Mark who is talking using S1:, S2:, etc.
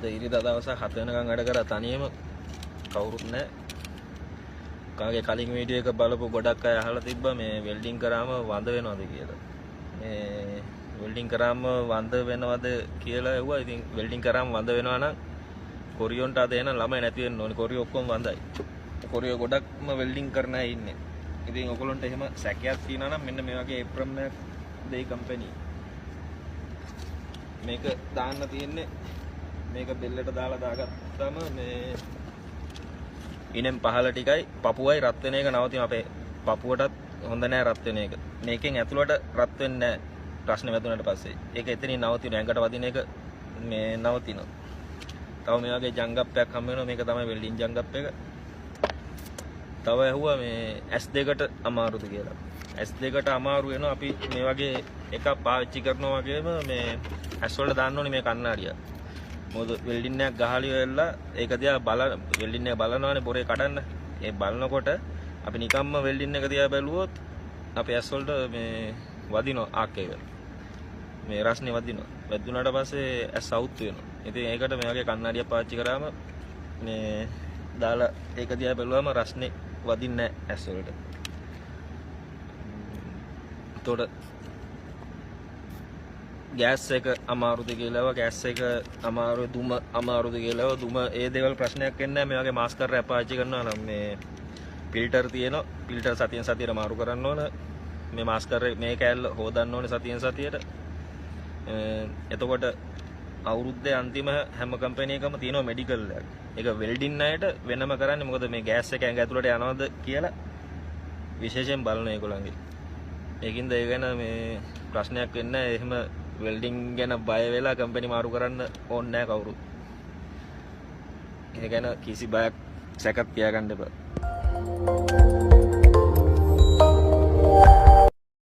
S1: අද ඉරිදා දවසක් 7 වෙනකන් වැඩ කරා තනියම කවුරුත් නැහැ. කාගේ කලින් වීඩියෝ එක බලපු ගොඩක් අය අහලා තිබ්බා මේ වෙල්ඩින් කරාම වඳ වෙනවද කියලා. මේ වෙල්ඩින් කරාම වඳ වෙනවද කියලා ඇහුවා. ඉතින් වෙල්ඩින් කරාම වඳ වෙනවා නම් කොරියොන්ට අද එන ළමයි නැති වෙන්න ඕනේ. කොරියෝ ඔක්කොම වඳයි. කොරියෝ ගොඩක්ම වෙල්ඩින් කරන අය ඉන්නේ. ඉතින් ඔයගොල්ලන්ට එහෙම සැකයක් තියෙනවා නම් මෙන්න මේ වගේ ඒප්‍රම් එකක් දෙයි කම්පැනි. මේක දාන්න තියෙන්නේ මේක බෙල්ලට දාලා දාගත්තාම මේ ඉනෙන් පහළ ටිකයි පපුවයි රත් වෙන එක නවතින අපේ පපුවටත් හොඳ නෑ රත් වෙන එක. මේකෙන් ඇතුළට රත් වෙන්නේ නෑ ප්‍රශ්නේ වැදුනට පස්සේ. ඒක එතනින් නවතින ඇඟට වදින එක මේ නවතිනවා. තව මේ වගේ ජංගප්පයක් හම්බ වෙනවා. මේක තමයි වෙල්ඩින් ජංගප් එක. තව ඇහුවා මේ S2කට අමාරුද කියලා. S2කට අමාරු වෙනවා අපි මේ වගේ එකක් පාවිච්චි කරනවා වගේම මේ S වලට දාන්න ඕනේ මේ කණ්ණාඩිය. මොකද වෙල්ඩින් එකක් ගහලිය වෙලා ඒක දිහා වෙල්ඩින් එක බලනවානේ පොරේ කඩන්න. ඒ බලනකොට අපි නිකම්ම වෙල්ඩින් එක දිහා බැලුවොත් අපේ S වලට මේ වදිනවා ආක් එක. මේ රස්නේ වදිනවා. වැදුනට පස්සේ S අවුත් වෙනවා. ඉතින් ඒකට මේ වගේ කණ්ණාඩියක් පාවිච්චි කරාම මේ දාලා ඒක දිහා බැලුවම රස්නේ වදින්නේ නැහැ S වලට. එතකොට ගෑස් එක අමාරුද කියලා ගෑස් එක අමාරුයි දුම අමාරුද කියලා දුම ඒ දේවල් ප්‍රශ්නයක් වෙන්නේ නැහැ. මේ වගේ මාස්කර් රැප් පාවිච්චි කරනවා නම් මේ ෆිල්ටර් තියෙනවා. ෆිල්ටර් සතියෙන් සතියට මාරු කරන්න ඕන. මේ මාස්කර් මේ කෑල්ල හොදන්න ඕනේ සතියෙන් සතියට. එතකොට අවුරුද්දේ අන්තිම හැම කම්පැනි එකම තියෙනවා මෙඩිකල් එකක්. ඒක වෙල්ඩින් අයට වෙනම කරන්නේ මොකද මේ ගෑස් එක ඇඟ ඇතුළට යනවද කියලා විශේෂයෙන් බලන ඒගොල්ලන්ගේ. ඒකින්ද ඒ ගැන මේ ප්‍රශ්නයක් වෙන්නේ නැහැ. එහෙම වෙල්ඩින් ගැන බය වෙලා කම්පැනි මාරු කරන්න ඕනේ නැහැ කවුරුත්. ඒ ගැන කිසි බයක් සැකක් තියාගන්න එපා.